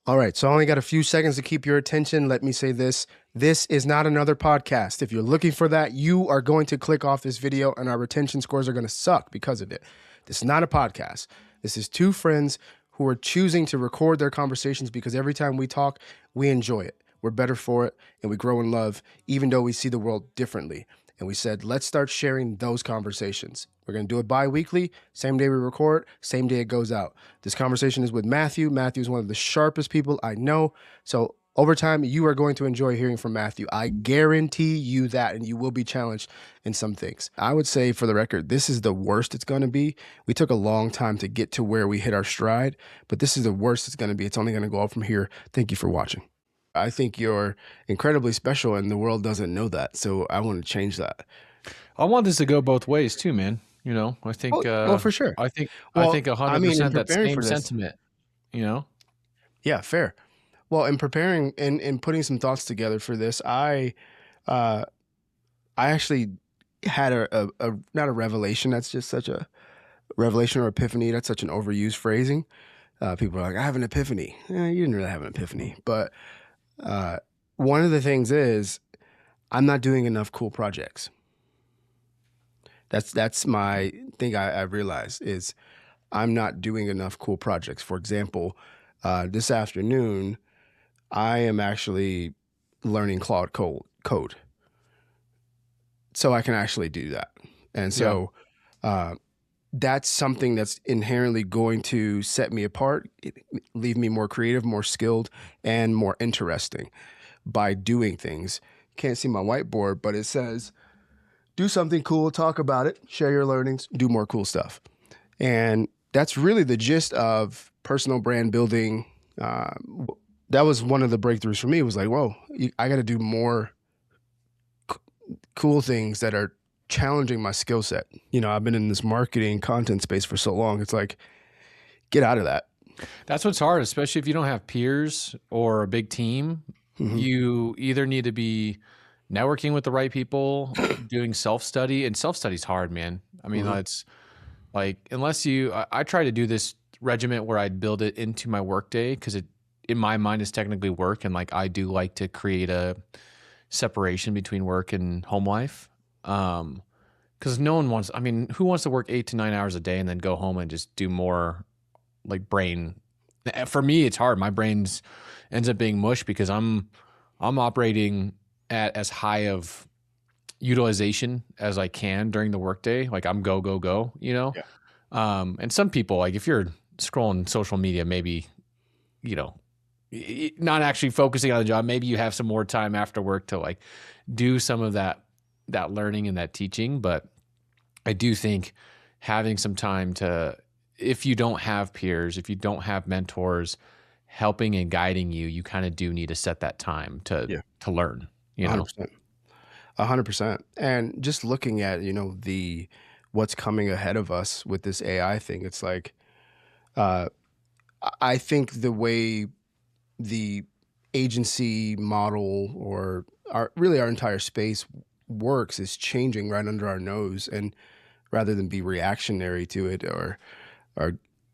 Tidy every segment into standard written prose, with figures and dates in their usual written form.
All right, so I only got a few seconds to keep your attention. Let me say this. This is not another podcast. If you're looking for that, you are going to click off this video and our retention scores are going to suck because of it. This is not a podcast. This is two friends who are choosing to record their conversations because every time we talk, we enjoy it. We're better for it and we grow in love, even though we see the world differently. And we said, let's start sharing those conversations. We're going to do it bi-weekly, same day we record, same day it goes out. This conversation is with Matthew. Matthew is one of the sharpest people I know. So over time, you are going to enjoy hearing from Matthew. I guarantee you that, and you will be challenged in some things. I would say, for the record, this is the worst it's going to be. We took a long time to get to where we hit our stride, but this is the worst it's going to be. It's only going to go up from here. Thank you for watching. I think you're incredibly special, and the world doesn't know that. So I want to change that. I want this to go both ways too, man. You know, I think, well, for sure. I think Well, 100% that preparing same for this, sentiment, you know? yeah, fair. Well, in preparing and putting some thoughts together for this, I actually had a not a revelation. That's just such a revelation or epiphany. That's such an overused phrasing. People are like, I have an epiphany. You didn't really have an epiphany. But one of the things is I'm not doing enough cool projects. That's my thing I realized is I'm not doing enough cool projects. For example, this afternoon, I am actually learning Claude code. So I can actually do that. And so that's something that's inherently going to set me apart, leave me more creative, more skilled, and more interesting by doing things. Can't see my whiteboard, but it says, do something cool, talk about it, share your learnings, do more cool stuff. And that's really the gist of personal brand building. That was one of the breakthroughs for me. It was like, whoa, I got to do more cool things that are challenging my skill set. You know, I've been in this marketing content space for so long. It's like, get out of that. That's what's hard, especially if you don't have peers or a big team. Mm-hmm. You either need to be networking with the right people, doing self-study, and self-study is hard, man. I mean, it's like, unless I try to do this regiment where I'd build it into my workday because it, in my mind, is technically work. And like, I do like to create a separation between work and home life. Because no one wants, I mean, who wants to work 8 to 9 hours a day and then go home and just do more like brain? For me, it's hard. My brain's ends up being mush because I'm operating at as high of utilization as I can during the workday. Like I'm go, you know? Yeah. And some people, like if you're scrolling social media, maybe, you know, not actually focusing on the job, maybe you have some more time after work to like do some of that learning and that teaching. But I do think having some time to, if you don't have peers, if you don't have mentors helping and guiding you, you kind of do need to set that time to learn, you know? 100%. 100%. And just looking at, you know, what's coming ahead of us with this AI thing, it's like, I think the way the agency model or our entire space works is changing right under our nose. And rather than be reactionary to it or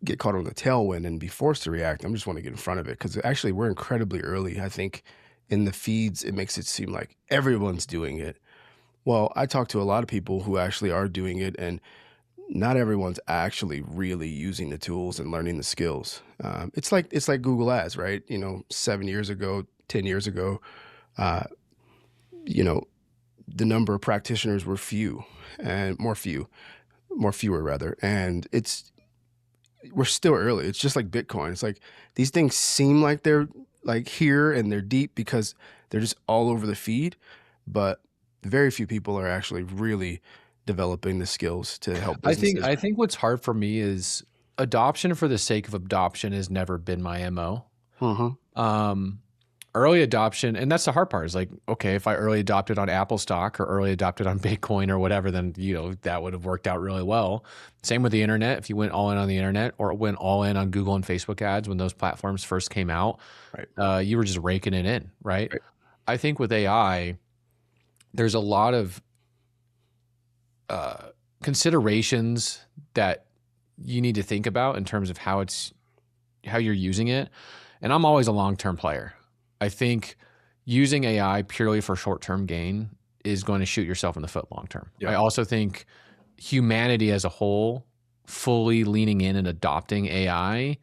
get caught on the tailwind and be forced to react, I just want to get in front of it because actually we're incredibly early. I think in the feeds, it makes it seem like everyone's doing it. Well, I talk to a lot of people who actually are doing it, and not everyone's actually really using the tools and learning the skills. It's like Google Ads, right? You know, 7 years ago, 10 years ago, you know, the number of practitioners were fewer rather. And we're still early. It's just like Bitcoin. It's like these things seem like they're like here and they're deep because they're just all over the feed, but very few people are actually really developing the skills to help businesses. I think what's hard for me is adoption for the sake of adoption has never been my MO. Early adoption, and that's the hard part, is like, okay, if I early adopted on Apple stock or early adopted on Bitcoin or whatever, then, you know, that would have worked out really well. Same with the internet. If you went all in on the internet or went all in on Google and Facebook ads when those platforms first came out, right. You were just raking it in, right? I think with AI, there's a lot of considerations that you need to think about in terms of how you're using it. and I'm always a long-term player. I think using AI purely for short-term gain is going to shoot yourself in the foot long-term. Yeah. I also think humanity as a whole fully leaning in and adopting AI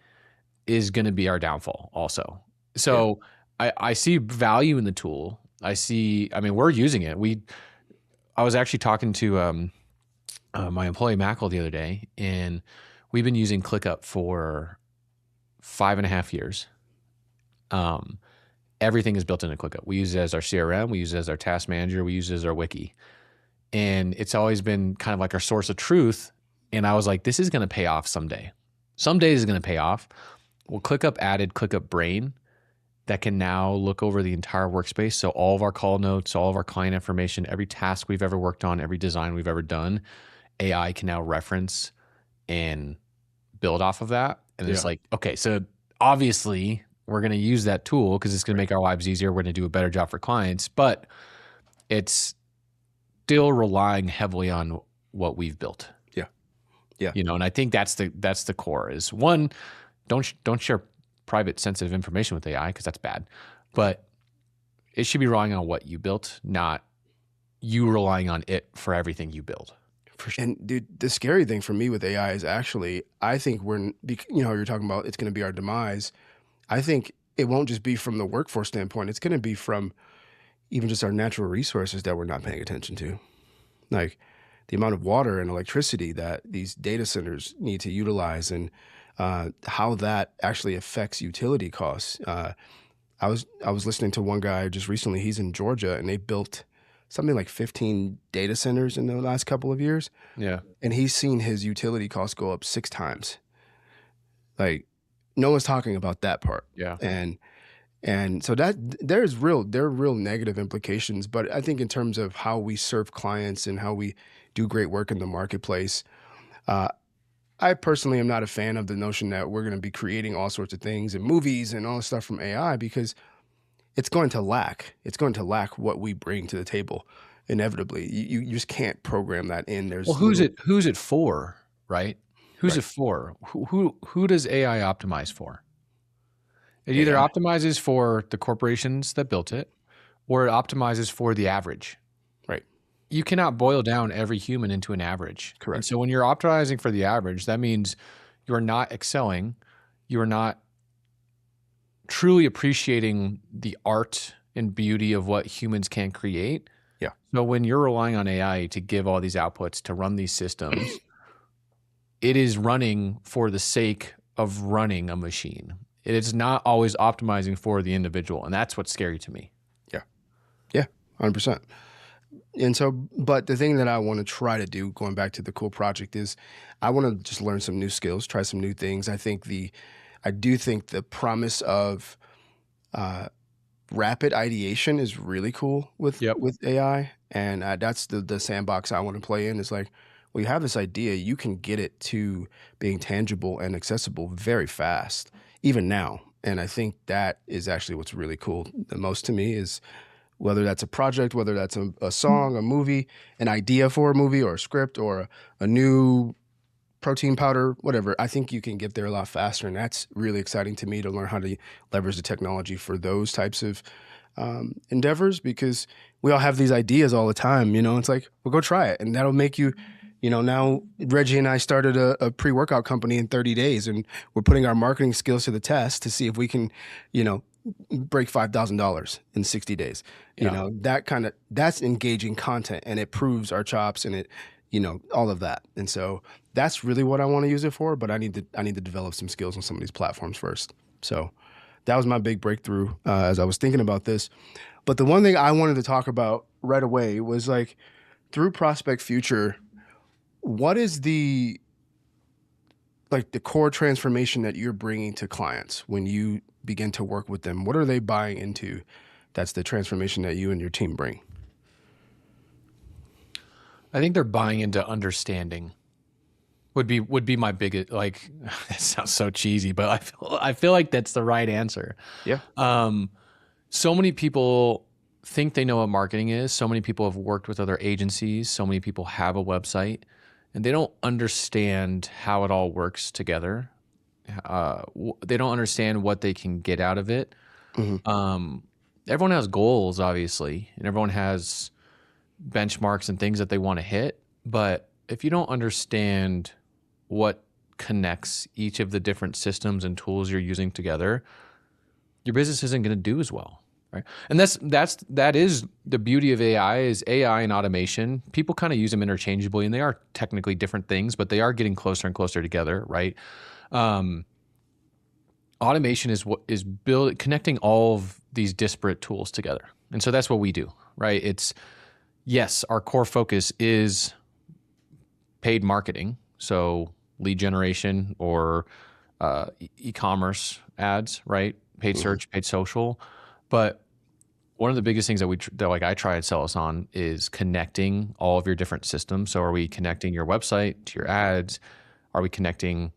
is going to be our downfall also. So I see value in the tool. I mean, we're using it. I was actually talking to my employee Mackle the other day, and we've been using ClickUp for 5.5 years. Everything is built into ClickUp. We use it as our CRM. We use it as our task manager. We use it as our wiki. And it's always been kind of like our source of truth. And I was like, this is going to pay off someday. Someday this is going to pay off. Well, ClickUp added ClickUp Brain that can now look over the entire workspace. So all of our call notes, all of our client information, every task we've ever worked on, every design we've ever done, AI can now reference and build off of that. And it's like, okay, so obviously we're going to use that tool because it's going to make our lives easier. We're going to do a better job for clients, but it's still relying heavily on what we've built. Yeah. You know, and I think that's the core is one, don't share private sensitive information with AI because that's bad, but it should be relying on what you built, not you relying on it for everything you build. For sure. And dude, the scary thing for me with AI is actually, I think you're talking about it's going to be our demise. I think it won't just be from the workforce standpoint. It's going to be from even just our natural resources that we're not paying attention to. Like the amount of water and electricity that these data centers need to utilize and how that actually affects utility costs. I was listening to one guy just recently. He's in Georgia, and they built something like 15 data centers in the last couple of years. Yeah. And he's seen his utility costs go up 6 times. Like no one's talking about that part. Yeah. And so that there are real negative implications. But I think in terms of how we serve clients and how we do great work in the marketplace, I personally am not a fan of the notion that we're going to be creating all sorts of things and movies and all this stuff from AI because it's going to lack. It's going to lack what we bring to the table inevitably. You just can't program that in. Who's it for, right? Who's it for? Who does AI optimize for? It either optimizes for the corporations that built it, or it optimizes for the average. Right. You cannot boil down every human into an average. Correct. And so when you're optimizing for the average, that means you're not excelling. You're not truly appreciating the art and beauty of what humans can create. Yeah. So when you're relying on AI to give all these outputs to run these systems, it is running for the sake of running a machine. It is not always optimizing for the individual. And that's what's scary to me. Yeah, 100%. And so, but the thing that I want to try to do, going back to the cool project, is I want to just learn some new skills, try some new things. I do think the promise of rapid ideation is really cool with AI, and that's the sandbox I want to play in. Is like, well, you have this idea, you can get it to being tangible and accessible very fast, even now. And I think that is actually what's really cool the most to me is whether that's a project, whether that's a song, a movie, an idea for a movie or a script or a new protein powder, whatever. I think you can get there a lot faster. And that's really exciting to me to learn how to leverage the technology for those types of endeavors, because we all have these ideas all the time. You know, it's like, well, go try it. And that'll make you, you know, now Reggie and I started a pre-workout company in 30 days, and we're putting our marketing skills to the test to see if we can, you know, break $5,000 in 60 days. You know, that's engaging content, and it proves our chops, and it, you know, all of that. And so that's really what I want to use it for, but I need to develop some skills on some of these platforms first. So that was my big breakthrough as I was thinking about this. But the one thing I wanted to talk about right away was like, through Prospect Future, what is the core transformation that you're bringing to clients when you begin to work with them? What are they buying into? That's the transformation that you and your team bring. I think they're buying into understanding. Would be my biggest, like, that sounds so cheesy, but I feel like that's the right answer. Yeah. So many people think they know what marketing is. So many people have worked with other agencies. So many people have a website, and they don't understand how it all works together. they don't understand what they can get out of it. Hmm. Everyone has goals, obviously, and everyone has benchmarks and things that they want to hit. But if you don't understand what connects each of the different systems and tools you're using together, your business isn't going to do as well, right? And that is the beauty of AI. Is AI and automation. People kind of use them interchangeably, and they are technically different things, but they are getting closer and closer together, right? Automation is what is connecting all of these disparate tools together, and so that's what we do, right? It's yes, our core focus is paid marketing, so lead generation or e-commerce ads, right? Paid search, paid social. But one of the biggest things that like I try and sell us on is connecting all of your different systems. So are we connecting your website to your ads? Are we connecting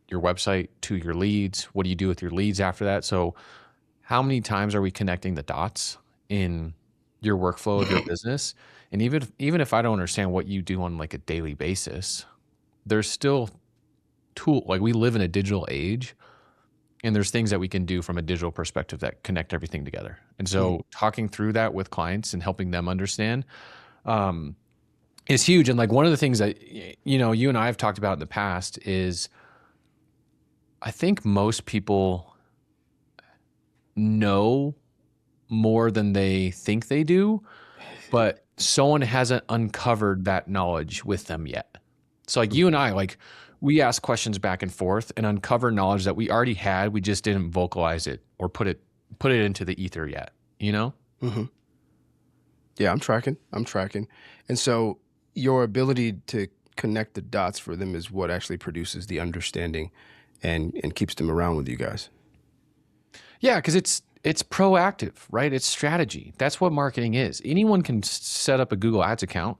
your website to your leads? What do you do with your leads after that? So how many times are we connecting the dots in your workflow of your business? And even if I don't understand what you do on like a daily basis, there's still like we live in a digital age, and there's things that we can do from a digital perspective that connect everything together. And so talking through that with clients and helping them understand is huge. And like one of the things that, you and I have talked about in the past is I think most people know more than they think they do, but someone hasn't uncovered that knowledge with them yet. So like you and I, like we ask questions back and forth and uncover knowledge that we already had. We just didn't vocalize it or put it into the ether yet, Mm-hmm. Yeah, I'm tracking. And so your ability to connect the dots for them is what actually produces the understanding and keeps them around with you guys. Yeah, because it's proactive, right? It's strategy. That's what marketing is. Anyone can set up a Google Ads account.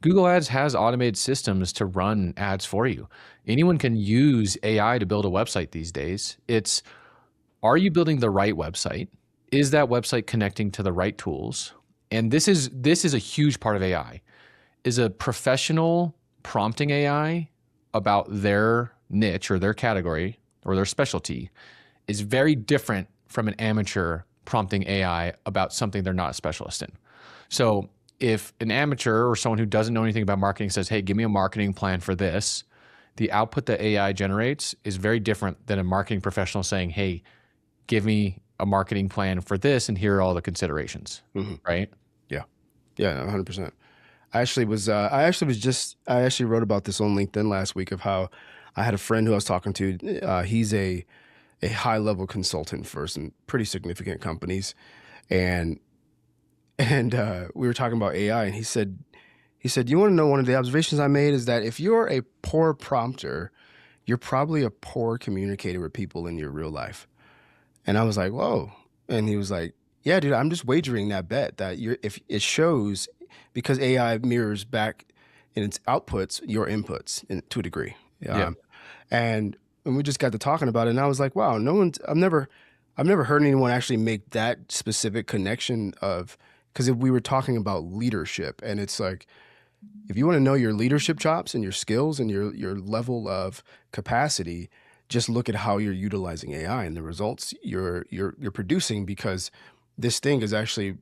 Google Ads has automated systems to run ads for you. Anyone can use AI to build a website these days. It's, are you building the right website? Is that website connecting to the right tools? And this is a huge part of AI. Is a professional prompting AI about their niche or their category or their specialty is very different from an amateur prompting AI about something they're not a specialist in. So if an amateur or someone who doesn't know anything about marketing says, hey, give me a marketing plan for this, the output that AI generates is very different than a marketing professional saying, hey, give me a marketing plan for this and here are all the considerations, right? Yeah. Yeah, 100%. I actually wrote about this on LinkedIn last week of how I had a friend who I was talking to. He's a high level consultant for some pretty significant companies. And we were talking about AI, and he said, you want to know one of the observations I made is that if you're a poor prompter, you're probably a poor communicator with people in your real life. And I was like, whoa. And he was like, yeah, dude, I'm just wagering that bet that if it shows, because AI mirrors back in its outputs, your inputs to a degree. Yeah. And we just got to talking about it, and I was like, wow, I've never heard anyone actually make that specific connection of, because if we were talking about leadership, and it's like, if you want to know your leadership chops and your skills and your level of capacity, just look at how you're utilizing AI and the results you're producing, because this thing is actually,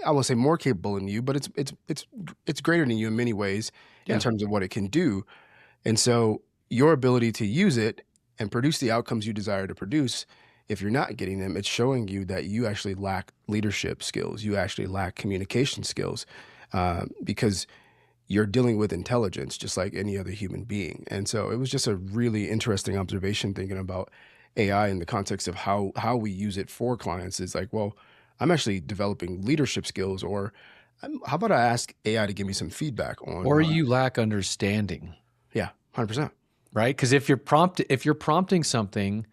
I won't say more capable than you, but it's greater than you in many ways in terms of what it can do. And so your ability to use it and produce the outcomes you desire to produce, if you're not getting them, it's showing you that you actually lack leadership skills. You actually lack communication skills, because you're dealing with intelligence just like any other human being. And so it was just a really interesting observation thinking about AI in the context of how we use it for clients. Is like, well, I'm actually developing leadership skills, or how about I ask AI to give me some feedback on, Or you lack understanding. Yeah, 100%. Right? Because if you're prompting something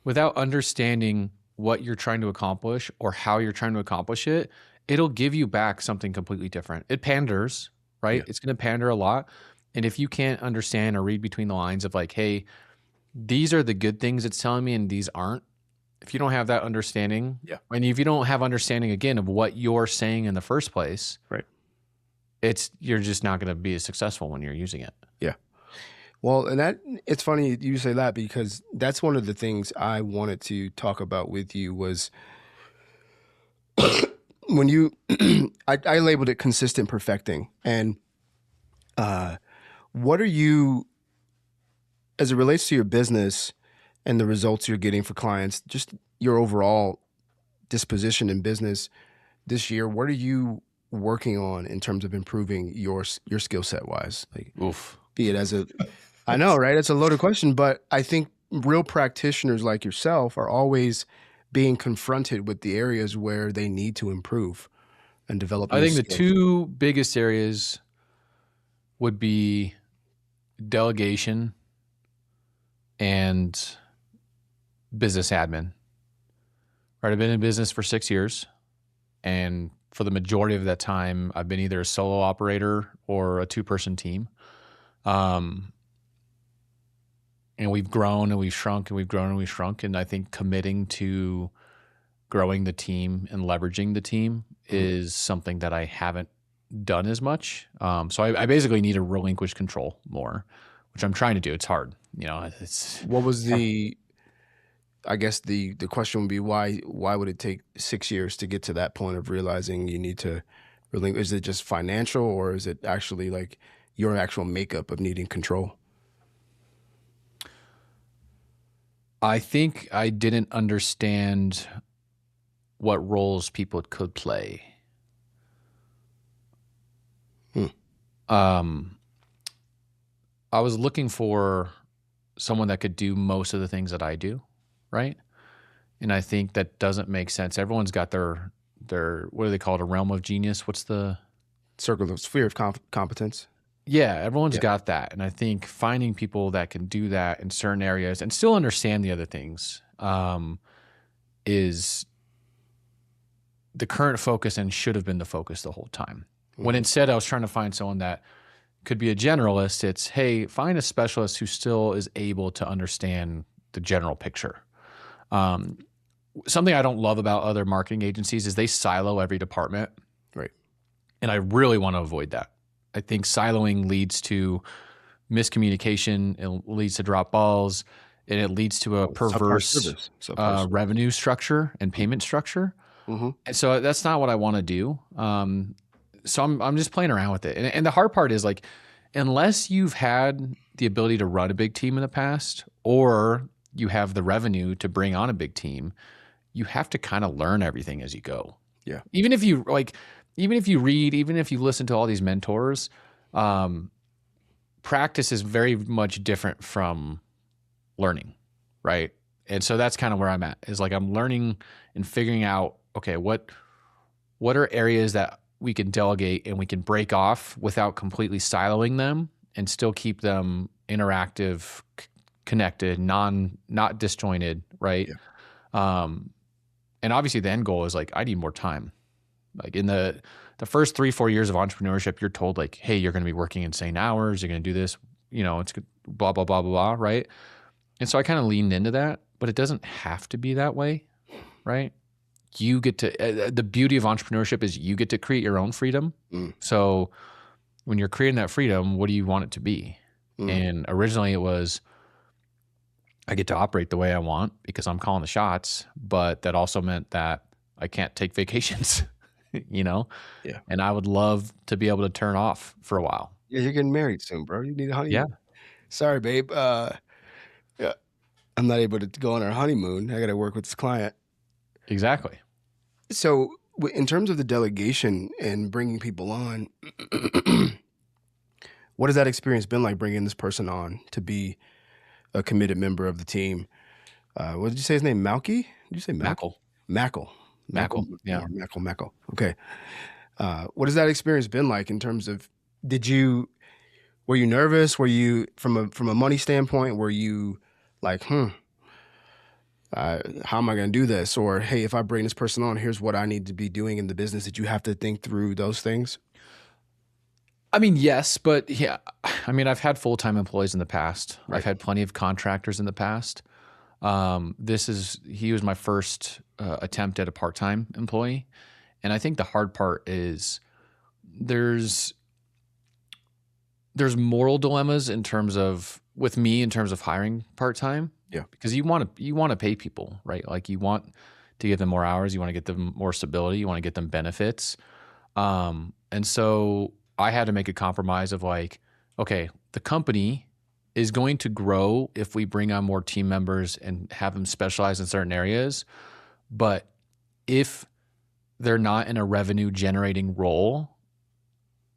without understanding what you're trying to accomplish or how you're trying to accomplish it, it'll give you back something completely different. It panders, right? Yeah. It's going to pander a lot. And if you can't understand or read between the lines of like, hey, these are the good things it's telling me and these aren't, if you don't have that understanding, and if you don't have understanding again of what you're saying in the first place, right, you're just not going to be as successful when you're using it. Yeah. Well, and that it's funny you say that because that's one of the things I wanted to talk about with you was when you I labeled it consistent perfecting. And what are you, as it relates to your business and the results you're getting for clients, just your overall disposition in business this year, what are you working on in terms of improving your skill set wise? Like, Oof. be it as a, I know, right? It's a loaded question, but I think real practitioners like yourself are always being confronted with the areas where they need to improve and develop I new think the skills. two biggest areas would be delegation and business admin. Right, I've been in business for 6 years, and for the majority of that time, I've been either a solo operator or a two-person team. And we've grown and we've shrunk and we've grown and we've shrunk. And I think committing to growing the team and leveraging the team is something that I haven't done as much. So I basically need to relinquish control more, which I'm trying to do. It's hard. It's What was I guess the question would be why would it take 6 years to get to that point of realizing you need to is it just financial or is it actually like your actual makeup of needing control? I think I didn't understand what roles people could play. I was looking for someone that could do most of the things that I do, right? And I think that doesn't make sense. Everyone's got their what do they call it? A realm of genius. What's the Circle of sphere of competence. Yeah, everyone's Yeah. got that. And I think finding people that can do that in certain areas and still understand the other things is the current focus and should have been the focus the whole time. When instead I was trying to find someone that could be a generalist, it's, hey, find a specialist who still is able to understand the general picture. Something I don't love about other marketing agencies is they silo every department. Right. And I really want to avoid that. I think siloing leads to miscommunication, it leads to drop balls, and it leads to a perverse revenue structure and payment structure. And so that's not what I want to do. So I'm just playing around with it. And the hard part is like, unless you've had the ability to run a big team in the past, or you have the revenue to bring on a big team, you have to kind of learn everything as you go. Yeah. Even if you read, even if you listen to all these mentors, practice is very much different from learning, right? And so that's kind of where I'm at, is like I'm learning and figuring out, okay, what are areas that we can delegate and we can break off without completely siloing them and still keep them interactive, connected, not disjointed, right? Yeah. And obviously the end goal is like, I need more time. Like in the first 3-4 years of entrepreneurship, you're told like, hey, you're going to be working insane hours. You're going to do this, it's blah, blah, blah, blah, blah. Right. And so I kind of leaned into that, but it doesn't have to be that way. Right. You get to, the beauty of entrepreneurship is you get to create your own freedom. So when you're creating that freedom, what do you want it to be? And originally it was, I get to operate the way I want because I'm calling the shots, but that also meant that I can't take vacations. Yeah. And I would love to be able to turn off for a while. Yeah, you're getting married soon, bro. You need a honeymoon. Yeah. Sorry, babe. Yeah, I'm not able to go on our honeymoon. I got to work with this client. Exactly. So, in terms of the delegation and bringing people on, what has that experience been like bringing this person on to be a committed member of the team? What did you say his name? Malky? Did you say Malky? Mackle. Yeah. Mackle. Okay. What has that experience been like in terms of, were you nervous? Were you, from a money standpoint, were you like, how am I going to do this? Or, hey, if I bring this person on, here's what I need to be doing in the business. Did you have to think through those things? I mean, yes, but yeah, I mean, I've had full-time employees in the past. Right. I've had plenty of contractors in the past. He was my first attempt at a part-time employee. And I think the hard part is there's moral dilemmas in terms of with me in terms of hiring part-time, Yeah. because you want to pay people, right? Like you want to give them more hours, you want to get them more stability, you want to get them benefits. And so I had to make a compromise of like, okay, the company is going to grow if we bring on more team members and have them specialize in certain areas. But if they're not in a revenue generating role,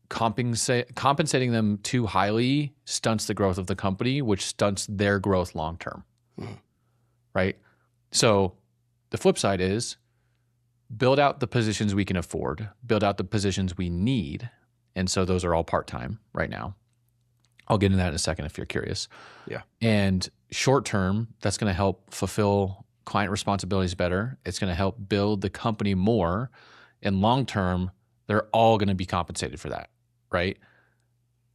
compensating them too highly stunts the growth of the company, which stunts their growth long term. Right? So the flip side is build out the positions we can afford, build out the positions we need. And so those are all part-time right now. I'll get into that in a second if you're curious. Yeah. And short term, that's going to help fulfill client responsibilities better. It's going to help build the company more. And long term, they're all going to be compensated for that, right?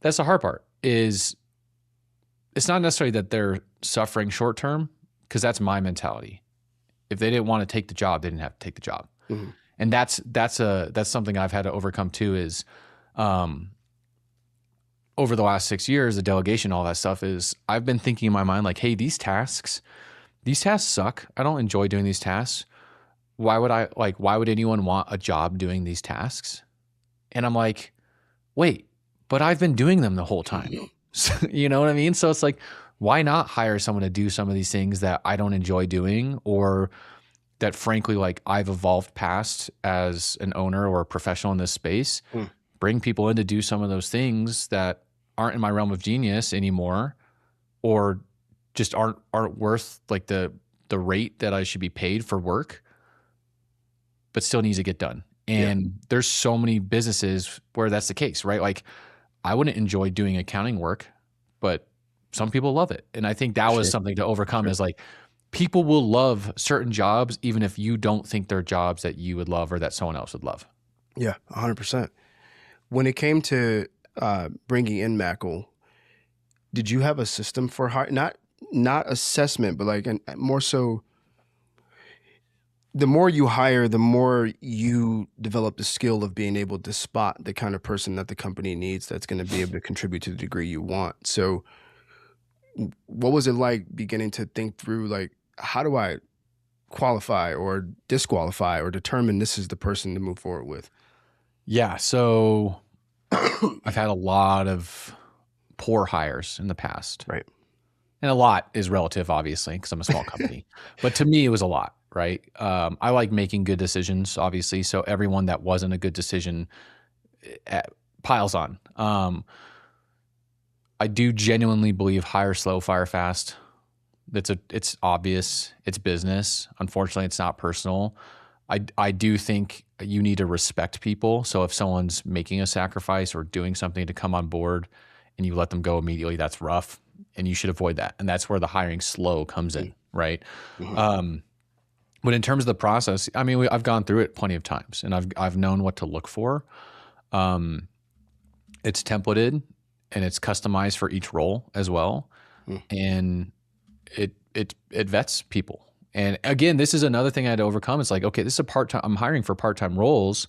That's the hard part. Is it's not necessarily that they're suffering short term, because that's my mentality. If they didn't want to take the job, they didn't have to take the job. Mm-hmm. And that's something I've had to overcome too, is over the last 6 years, the delegation, all that stuff, is I've been thinking in my mind like, hey, these tasks suck. I don't enjoy doing these tasks. Why would anyone want a job doing these tasks? And I'm like, wait, but I've been doing them the whole time. You know what I mean? So it's like, why not hire someone to do some of these things that I don't enjoy doing, or that frankly, like I've evolved past as an owner or a professional in this space, bring people in to do some of those things that aren't in my realm of genius anymore, or just aren't worth like the rate that I should be paid for work, but still needs to get done. And there's so many businesses where that's the case, right? Like I wouldn't enjoy doing accounting work, but some people love it. And I think that was something to overcome, is like people will love certain jobs, even if you don't think they're jobs that you would love or that someone else would love. Yeah, 100%. When it came to bringing in Mackle, did you have a system for not assessment, but like, and more so, the more you hire, the more you develop the skill of being able to spot the kind of person that the company needs that's going to be able to contribute to the degree you want. So what was it like beginning to think through, like, how do I qualify or disqualify or determine this is the person to move forward with? Yeah. So I've had a lot of poor hires in the past. Right. And a lot is relative, obviously, because I'm a small company. But to me, it was a lot, right? I like making good decisions, obviously. So everyone that wasn't a good decision piles on. I do genuinely believe hire slow, fire fast. It's obvious. It's business. Unfortunately, it's not personal. I do think you need to respect people. So if someone's making a sacrifice or doing something to come on board and you let them go immediately, that's rough. And you should avoid that. And that's where the hiring slow comes in, right? Mm-hmm. But in terms of the process, I mean, I've gone through it plenty of times, and I've known what to look for. It's templated and it's customized for each role as well, and it vets people. And again, this is another thing I had to overcome. It's like, okay, this is a part-time. I'm hiring for part-time roles,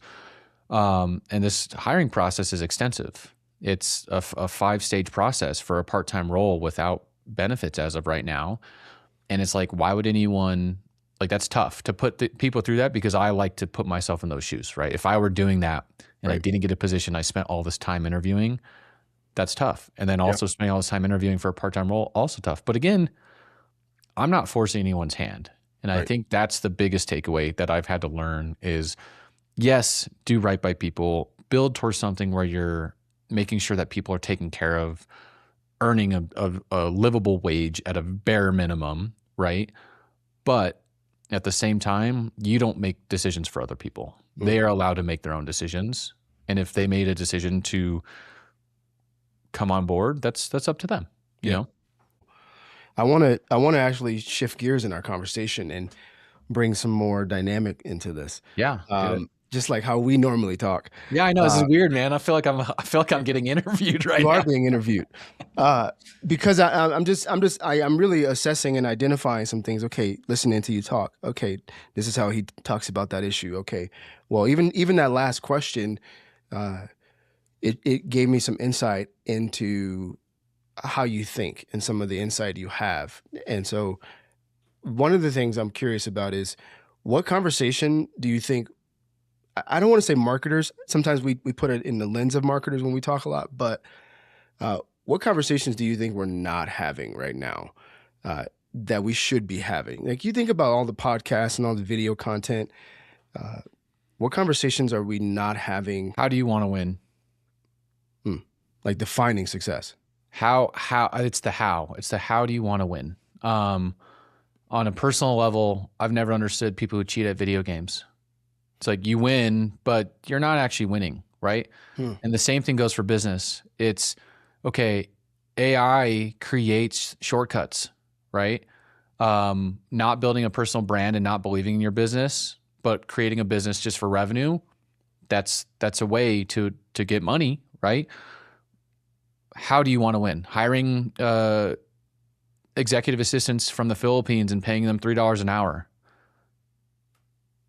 and this hiring process is extensive. It's a 5-stage process for a part-time role without benefits as of right now. And it's like, why would anyone, like, that's tough to put the people through that, because I like to put myself in those shoes, right? If I were doing that and I didn't get a position, I spent all this time interviewing, that's tough. And then also spending all this time interviewing for a part-time role, also tough. But again, I'm not forcing anyone's hand. And I think that's the biggest takeaway that I've had to learn is, yes, do right by people, build towards something where you're making sure that people are taken care of, earning a livable wage at a bare minimum, right? But at the same time, you don't make decisions for other people. They are allowed to make their own decisions. And if they made a decision to come on board, that's up to them, you know? I want to actually shift gears in our conversation and bring some more dynamic into this. Yeah. Just like how we normally talk. Yeah, I know. This is weird, man. I feel like I'm getting interviewed right now. You are being interviewed. Because I'm really assessing and identifying some things. Okay, listening to you talk. Okay, this is how he talks about that issue. Okay. Well, even that last question, it gave me some insight into how you think and some of the insight you have. And so one of the things I'm curious about is what conversation do you think, I don't want to say marketers. Sometimes we put it in the lens of marketers when we talk a lot, but what conversations do you think we're not having right now that we should be having? Like you think about all the podcasts and all the video content. What conversations are we not having? How do you want to win? Like defining success. How it's the how do you want to win? On a personal level, I've never understood people who cheat at video games. It's like you win, but you're not actually winning, right? And the same thing goes for business. It's okay, AI creates shortcuts, right? Not building a personal brand and not believing in your business, but creating a business just for revenue. That's a way to get money, right? How do you want to win? Hiring executive assistants from the Philippines and paying them $3 an hour.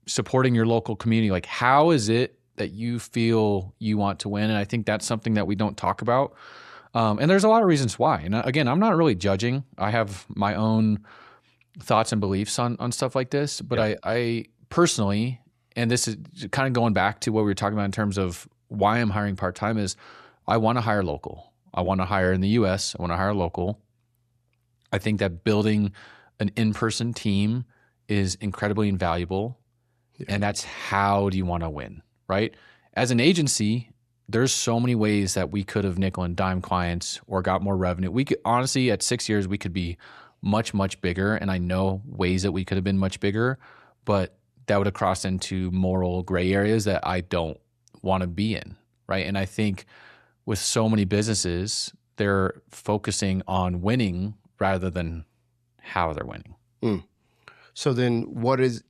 Supporting your local community. Like, how is it that you feel you want to win? And I think that's something that we don't talk about. And there's a lot of reasons why. And again, I'm not really judging. I have my own thoughts and beliefs on stuff like this. But I personally, and this is kind of going back to what we were talking about in terms of why I'm hiring part-time, is I want to hire local. I want to hire in the US. I want to hire local. I think that building an in-person team is incredibly invaluable. Yeah. And that's how do you want to win, right? As an agency, there's so many ways that we could have nickel and dime clients or got more revenue. We could honestly, at 6 years, we could be much, much bigger. And I know ways that we could have been much bigger, but that would have crossed into moral gray areas that I don't want to be in, right? And I think with so many businesses, they're focusing on winning rather than how they're winning. So then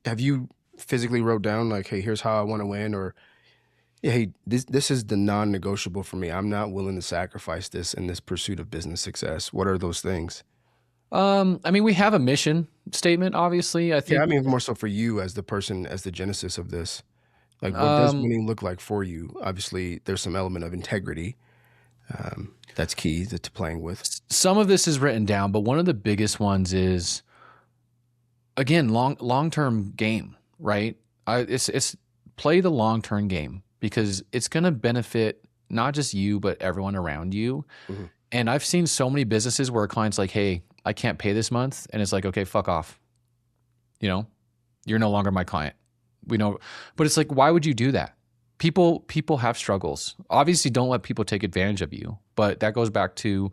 have you physically wrote down like, hey, here's how I want to win, or hey, this is the non-negotiable for me. I'm not willing to sacrifice this in this pursuit of business success. What are those things? I mean, we have a mission statement, obviously. I think. Yeah, I mean more so for you as the person, as the genesis of this. Like, what does winning look like for you? Obviously, there's some element of integrity. That's key to playing with. Some of this is written down, but one of the biggest ones is, again, long-term game, right? It's play the long-term game because it's going to benefit not just you, but everyone around you. Mm-hmm. And I've seen so many businesses where a client's like, hey, I can't pay this month. And it's like, okay, fuck off. You know, you're no longer my client. We know, but it's like, why would you do that? People have struggles. Obviously, don't let people take advantage of you. But that goes back to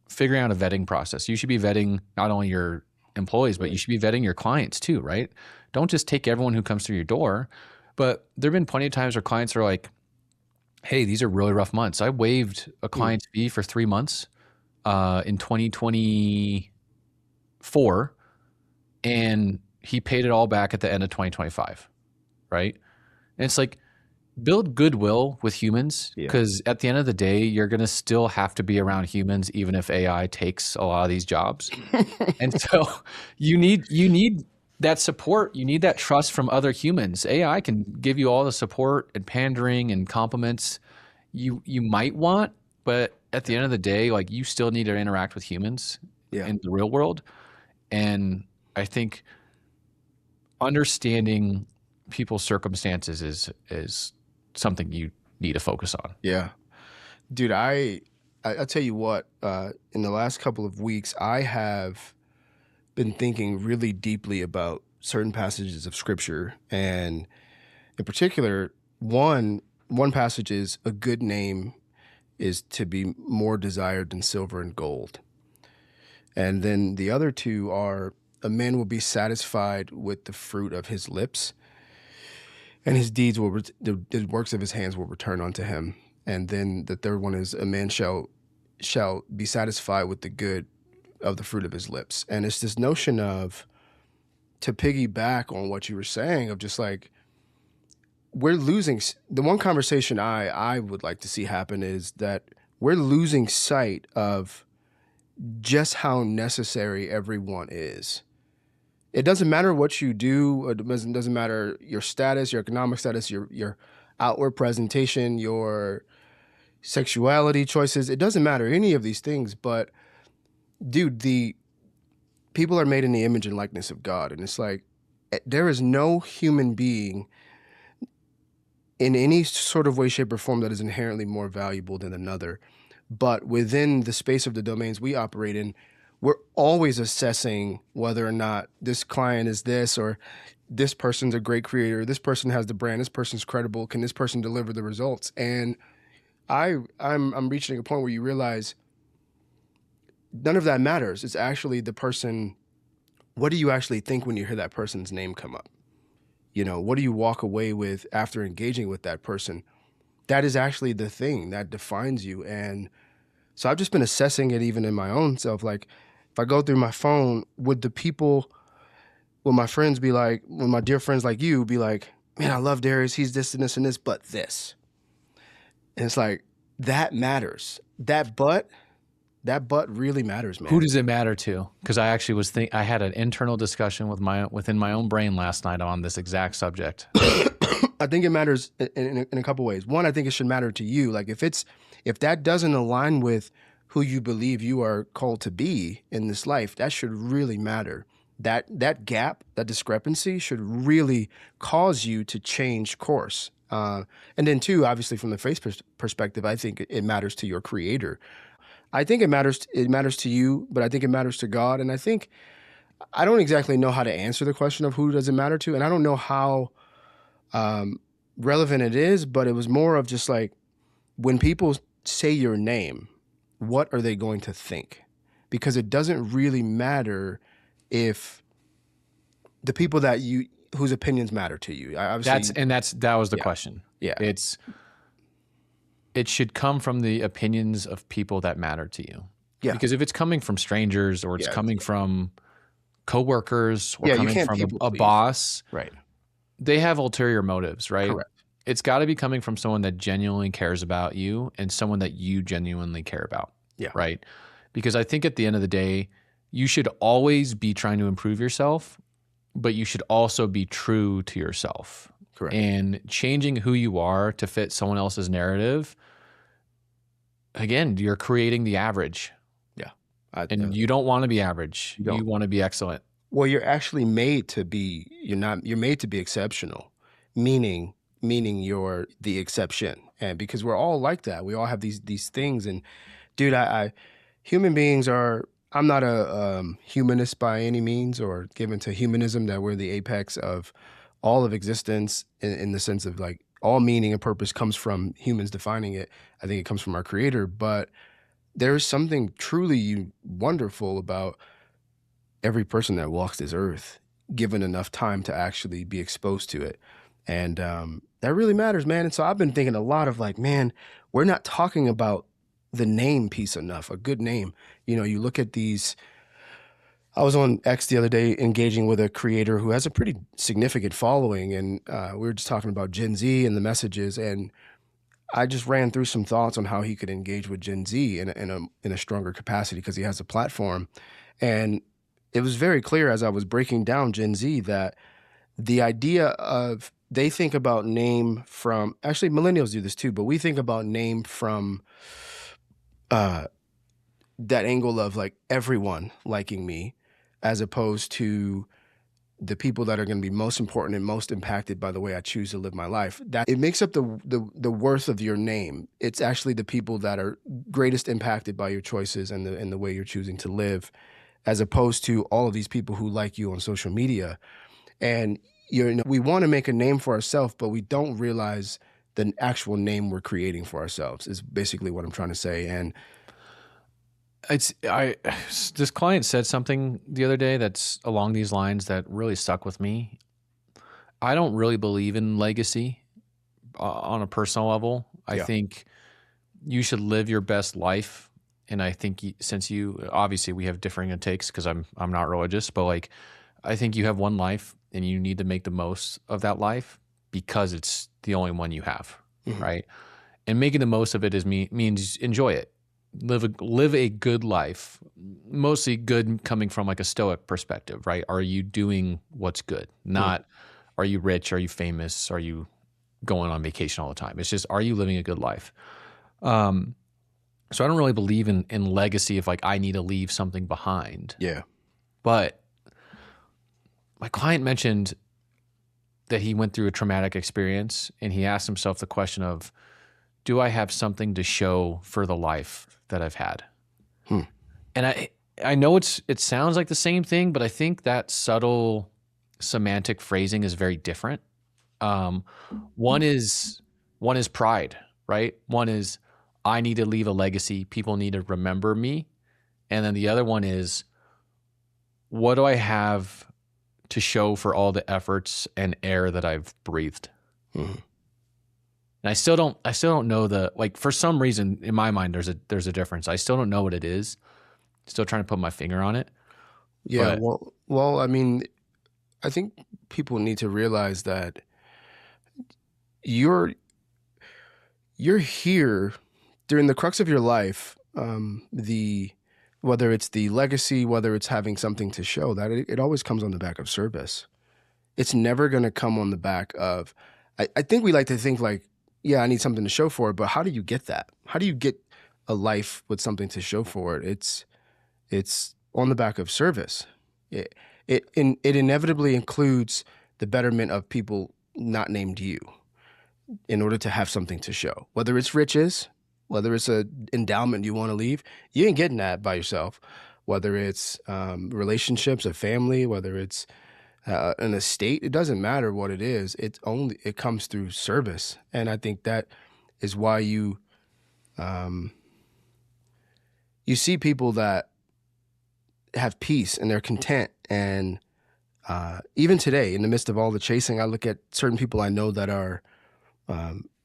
figuring out a vetting process. You should be vetting not only your employees, but you should be vetting your clients too, right? Don't just take everyone who comes through your door. But there have been plenty of times where clients are like, hey, these are really rough months. I waived a client's fee for 3 months in 2024, and he paid it all back at the end of 2025, right? And it's like, build goodwill with humans, because at the end of the day, you're going to still have to be around humans, even if AI takes a lot of these jobs. And so you need that support. You need that trust from other humans. AI can give you all the support and pandering and compliments you might want, but at the end of the day, like, you still need to interact with humans in the real world. And I think understanding people's circumstances is something you need to focus on. Yeah. Dude, I'll tell you what, in the last couple of weeks, I have been thinking really deeply about certain passages of scripture. And in particular, one passage is, a good name is to be more desired than silver and gold. And then the other two are, a man will be satisfied with the fruit of his lips, and his deeds the works of his hands will return unto him. And then the third one is, a man shall be satisfied with the good of the fruit of his lips. And it's this notion of, to piggyback on what you were saying, of just like, we're losing, the one conversation I would like to see happen is that we're losing sight of just how necessary everyone is. It doesn't matter what you do. It doesn't matter your status, your economic status, your outward presentation, your sexuality choices. It doesn't matter any of these things, but dude, the people are made in the image and likeness of God, and it's like there is no human being in any sort of way, shape, or form that is inherently more valuable than another. But within the space of the domains we operate in, we're always assessing whether or not this client is this, or this person's a great creator, this person has the brand, this person's credible, can this person deliver the results? And I'm reaching a point where you realize none of that matters. It's actually the person. What do you actually think when you hear that person's name come up? You know, what do you walk away with after engaging with that person? That is actually the thing that defines you. And so I've just been assessing it even in my own self. Like, if I go through my phone, will my friends be like, will my dear friends like you be like, man, I love Darius, he's this and this and this, but this. And it's like, that matters. That but really matters, man. Who does it matter to? Because I actually I had an internal discussion within my own brain last night on this exact subject. I think it matters in a couple ways. One, I think it should matter to you. Like if that doesn't align with who you believe you are called to be in this life, that should really matter. That gap, that discrepancy should really cause you to change course. And then two, obviously from the faith perspective, I think it matters to your creator. I think it matters to you, but I think it matters to God. And I don't exactly know how to answer the question of who does it matter to. And I don't know how relevant it is, but it was more of just like, when people say your name, what are they going to think? Because it doesn't really matter if the people whose opinions matter to you. That was the question. Yeah. It should come from the opinions of people that matter to you. Yeah. Because if it's coming from strangers, or it's coming from coworkers, or coming from a boss, right? They have ulterior motives, right? Correct. It's got to be coming from someone that genuinely cares about you, and someone that you genuinely care about. Yeah. Right. Because I think at the end of the day, you should always be trying to improve yourself, but you should also be true to yourself. Correct. And changing who you are to fit someone else's narrative, again, you're creating the average. Yeah. And you don't want to be average. You want to be excellent. Well, you're actually made to be, you're made to be exceptional, meaning you're the exception. And because we're all like that, we all have these things. And dude, human beings I'm not a humanist by any means, or given to humanism that we're the apex of all of existence in the sense of like all meaning and purpose comes from humans defining it. I think it comes from our creator, but there's something truly wonderful about every person that walks this earth, given enough time to actually be exposed to it. And that really matters, man. And so I've been thinking a lot of like, man, we're not talking about the name piece enough, a good name. You look at these. I was on X the other day engaging with a creator who has a pretty significant following, and we were just talking about Gen Z and the messages, and I just ran through some thoughts on how he could engage with Gen Z in a stronger capacity because he has a platform. And it was very clear as I was breaking down Gen Z that the idea of, they think about name from, actually millennials do this too, but we think about name from that angle of like everyone liking me, as opposed to the people that are going to be most important and most impacted by the way I choose to live my life. That it makes up the worth of your name. It's actually the people that are greatest impacted by your choices and the way you're choosing to live, as opposed to all of these people who like you on social media. And we want to make a name for ourselves, but we don't realize the actual name we're creating for ourselves is basically what I'm trying to say. And this client said something the other day that's along these lines that really stuck with me. I don't really believe in legacy on a personal level. I think you should live your best life. And I think since obviously we have differing intakes because I'm not religious, but like, I think you have one life and you need to make the most of that life because it's the only one you have. Mm-hmm. Right. And making the most of it means enjoy it. Live a good life, mostly good coming from like a stoic perspective, right? Are you doing what's good? Not are you rich? Are you famous? Are you going on vacation all the time? It's just, are you living a good life? So I don't really believe in legacy of like, I need to leave something behind. Yeah. But my client mentioned that he went through a traumatic experience, and he asked himself the question of, do I have something to show for the life that I've had? And I know it sounds like the same thing, but I think that subtle semantic phrasing is very different. One is pride, right? One is, I need to leave a legacy. People need to remember me. And then the other one is, what do I have to show for all the efforts and air that I've breathed? And I still don't know like, for some reason in my mind, there's a difference. I still don't know what it is. Still trying to put my finger on it. Yeah. But Well, I mean, I think people need to realize that you're here during the crux of your life. Whether it's the legacy, whether it's having something to show, that it always comes on the back of service. It's never going to come on the back of, I think we like to think like, yeah, I need something to show for it, but how do you get that? How do you get a life with something to show for it? It's on the back of service. It inevitably includes the betterment of people not named you in order to have something to show. Whether it's riches, whether it's an endowment you want to leave, you ain't getting that by yourself. Whether it's relationships, a family, whether it's an estate, it doesn't matter what it is. It comes through service, and I think that is why you see people that have peace and they're content. And even today, in the midst of all the chasing, I look at certain people I know that are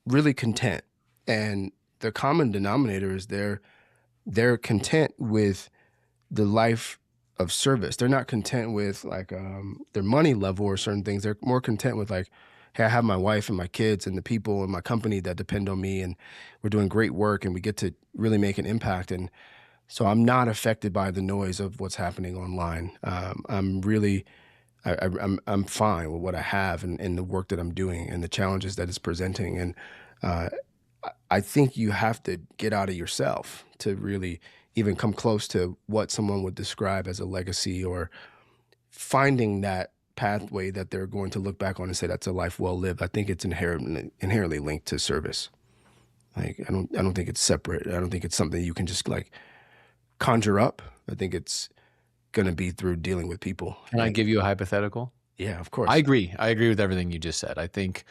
really content, and the common denominator is they're content with the life of service. They're not content with like their money level or certain things. They're more content with like, hey, I have my wife and my kids and the people in my company that depend on me, and we're doing great work, and we get to really make an impact. And so I'm not affected by the noise of what's happening online. I'm really, I'm fine with what I have and the work that I'm doing and the challenges that it's presenting. And I think you have to get out of yourself to really even come close to what someone would describe as a legacy, or finding that pathway that they're going to look back on and say that's a life well lived. I think it's inherently linked to service. Like I don't think it's separate. I don't think it's something you can just like conjure up. I think it's going to be through dealing with people. Can I give you a hypothetical? Yeah, of course. I agree. I agree with everything you just said. I think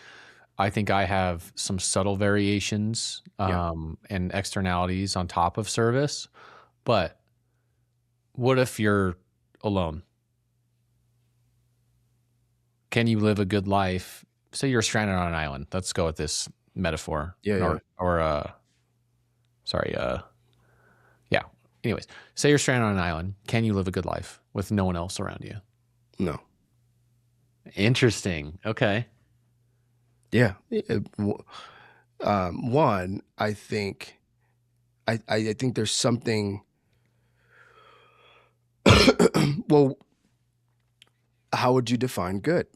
I have some subtle variations and externalities on top of service. But what if you're alone? Can you live a good life? Say you're stranded on an island. Let's go with this metaphor. Yeah. Yeah. Anyways, say you're stranded on an island. Can you live a good life with no one else around you? No. Interesting. Okay. Yeah. One, I think there's something. Well, how would you define good?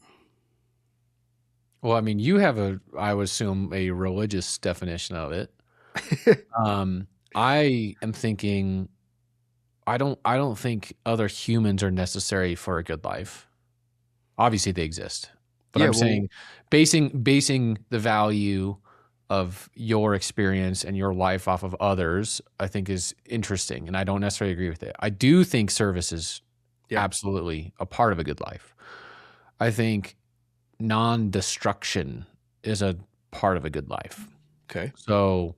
Well, I mean, you have I would assume, a religious definition of it. I am thinking, I don't think other humans are necessary for a good life. Obviously they exist, but I'm saying basing the value of your experience and your life off of others, I think is interesting. And I don't necessarily agree with it. I do think service is absolutely a part of a good life. I think non-destruction is a part of a good life. Okay. So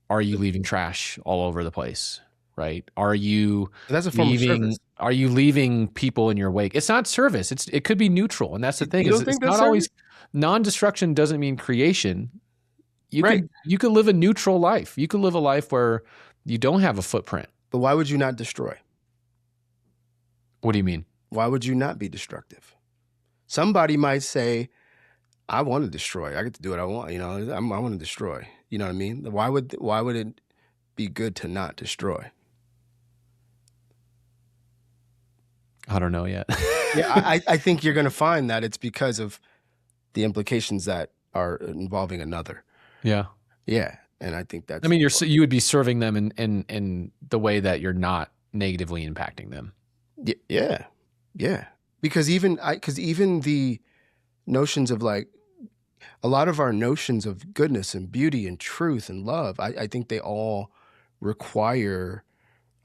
are you leaving trash all over the place? Right? Are you That's a form of service. Are you leaving people in your wake? It's not service. It could be neutral. And that's the thing. You don't think that's not service? Always non-destruction doesn't mean creation. You Right. could live a neutral life. You could live a life where you don't have a footprint. But why would you not destroy? What do you mean? Why would you not be destructive? Somebody might say, I want to destroy. I get to do what I want. I want to destroy. You know what I mean? Why would it be good to not destroy? I don't know yet. Yeah, I think you're going to find that it's because of the implications that are involving another. Yeah. Yeah. And I think I that's mean, you would be serving them in the way that you're not negatively impacting them. yeah, yeah. Because even the notions of like a lot of our notions of goodness and beauty and truth and love, I think they all require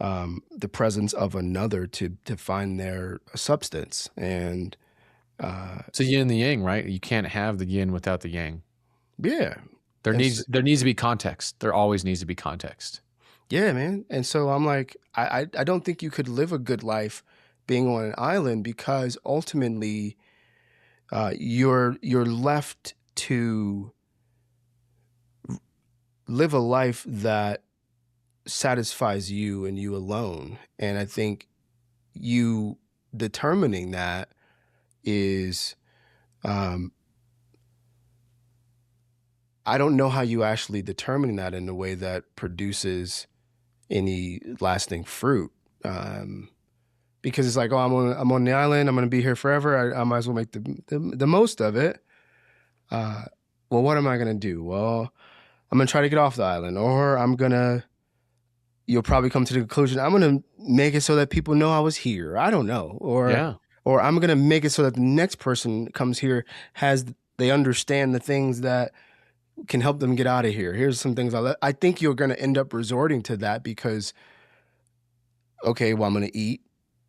the presence of another to find their substance. And It's a yin and the yang, right? You can't have the yin without the yang. yeah, There and needs to be context. There always needs to be context. yeah, man. And so I'm like, I don't think you could live a good life being on an island because ultimately you're left to live a life that satisfies you and you alone. And I think you determining that is, I don't know how you actually determine that in a way that produces any lasting fruit. Because it's like, oh, I'm on the island. I'm going to be here forever. I might as well make the most of it. Well, what am I going to do? Well, I'm going to try to get off the island, or you'll probably come to the conclusion, I'm going to make it so that people know I was here. I don't know. Yeah. Or I'm going to make it so that the next person comes here they understand the things that can help them get out of here. Here's some things I think you're going to end up resorting to that because, okay, well, I'm going to eat.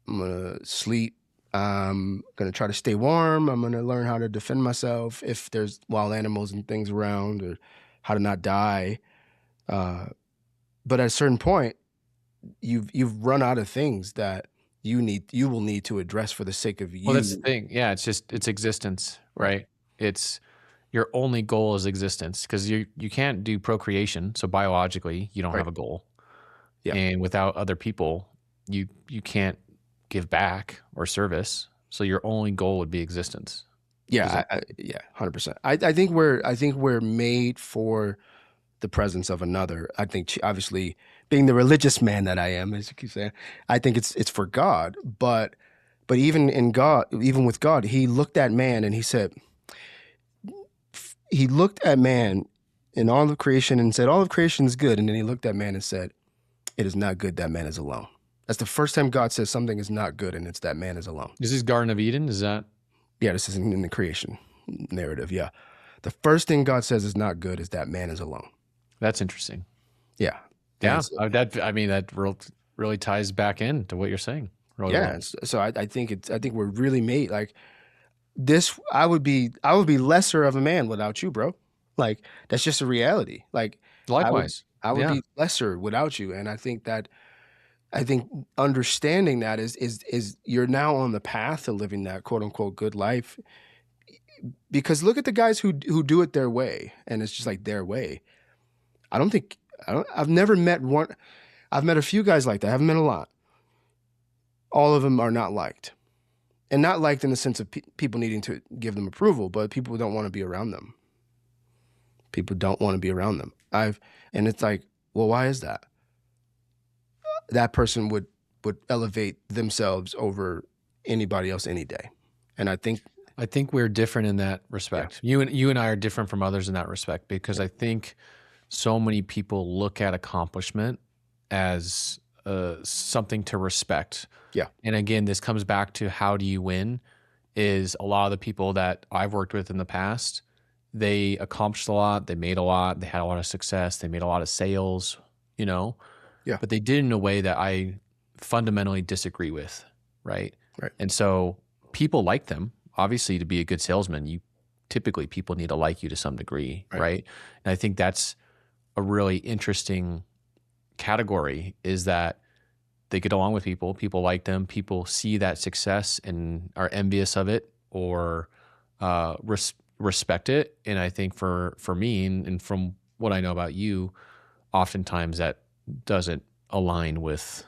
I'm going to sleep. I'm going to try to stay warm. I'm going to learn how to defend myself if there's wild animals and things around, or how to not die. But at a certain point, you've run out of things that you will need to address for the sake of you. Well, that's the thing. Yeah, it's existence, right? It's your only goal is existence, because you can't do procreation. So biologically, you don't have a goal. Yeah. And without other people, you can't give back or service. So your only goal would be existence. Yeah, 100%. I think we're made for the presence of another. I think obviously, being the religious man that I am, as you keep saying, I think it's for God. But even in God, even with God, he looked at man and he looked at man in all of creation and said, all of creation is good. And then he looked at man and said, it is not good that man is alone. That's the first time God says something is not good, and it's that man is alone. This is Garden of Eden? Is that? Yeah, this is in the creation narrative. Yeah. The first thing God says is not good is that man is alone. That's interesting. Yeah. Yeah. That really ties back into what you're saying. Really yeah. well. So I think we're really made like this. I would be lesser of a man without you, bro. Like, that's just a reality. Like, Likewise. I would be lesser without you. And I think understanding that is you're now on the path to living that quote unquote good life. Because look at the guys who do it their way, and it's just like their way. I've never met one. I've met a few guys like that. I haven't met a lot. All of them are not liked, and not liked in the sense of people needing to give them approval, but people don't want to be around them. People don't want to be around them. And it's like, well, why is that? That person would elevate themselves over anybody else any day. And I think we're different in that respect. Yeah. You and I are different from others in that respect, because I think so many people look at accomplishment as something to respect. Yeah. And again, this comes back to how do you win? Is a lot of the people that I've worked with in the past, they accomplished a lot, they made a lot, they had a lot of success, they made a lot of sales, Yeah. But they did it in a way that I fundamentally disagree with, right? Right. And so people like them. Obviously, to be a good salesman, typically people need to like you to some degree, right? And I think that's a really interesting category, is that they get along with people like them, people see that success and are envious of it, or respect it. And I think for me, and from what I know about you, oftentimes that doesn't align with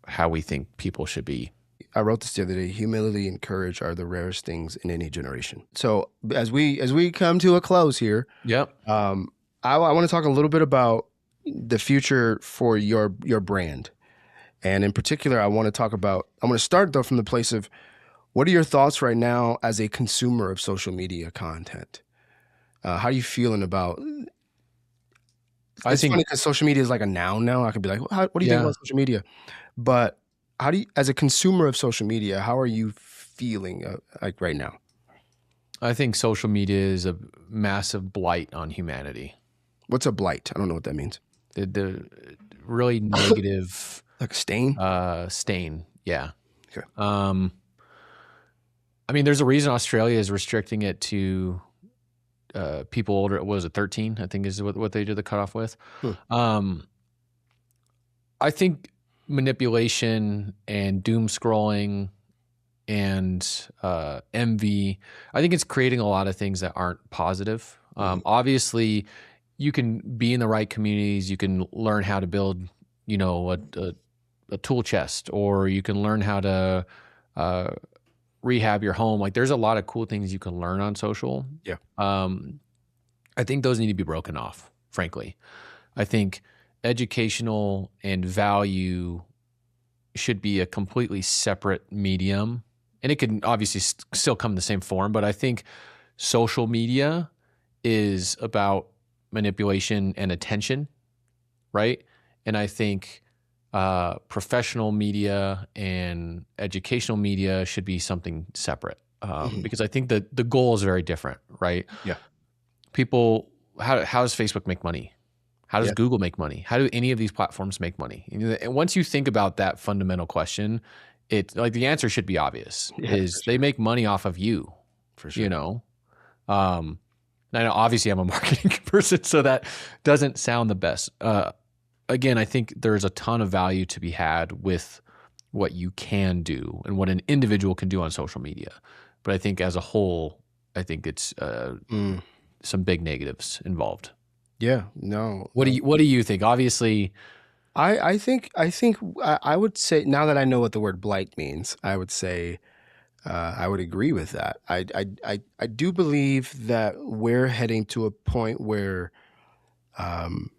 how we think people should be. I wrote this the other day. Humility and courage are the rarest things in any generation. So as we come to a close here, yep. I want to talk a little bit about the future for your brand. And in particular, I want to start though from the place of, what are your thoughts right now as a consumer of social media content? How are you feeling about I It's funny think, because social media is like a noun now. I could be like, what do you think yeah, about social media? But how do you, as a consumer of social media, how are you feeling like right now? I think social media is a massive blight on humanity. What's a blight? I don't know what that means. The really negative Like a stain? stain. Yeah. Okay. Um, I mean, there's a reason Australia is restricting it to people older. What was it, 13? I think is what they did the cutoff with. Hmm. Um, I think manipulation and doom scrolling and envy, I think it's creating a lot of things that aren't positive. Mhm. Obviously, you can be in the right communities. You can learn how to build, a tool chest, or you can learn how to uh, rehab your home. Like, there's a lot of cool things you can learn on social. Yeah. Um, I think those need to be broken off, frankly. I think educational and value should be a completely separate medium. And it can obviously still come in the same form, but I think social media is about manipulation and attention, right? And I think professional media and educational media should be something separate, Mhm. because I think that the goal is very different, right? Yeah. People, how does Facebook make money? How does Yeah. Google make money? How do any of these platforms make money? And once you think about that fundamental question, it like the answer should be obvious. Yeah, for Is they sure. make money off of you, For you sure. know? And I know obviously I'm a marketing person, so that doesn't sound the best. Again, I think there's a ton of value to be had with what you can do and what an individual can do on social media. But I think as a whole, I think it's Mm. some big negatives involved. Yeah. No. What do you think? Obviously, I would say now that I know what the word blight means, I would say I would agree with that. I do believe that we're heading to a point where um,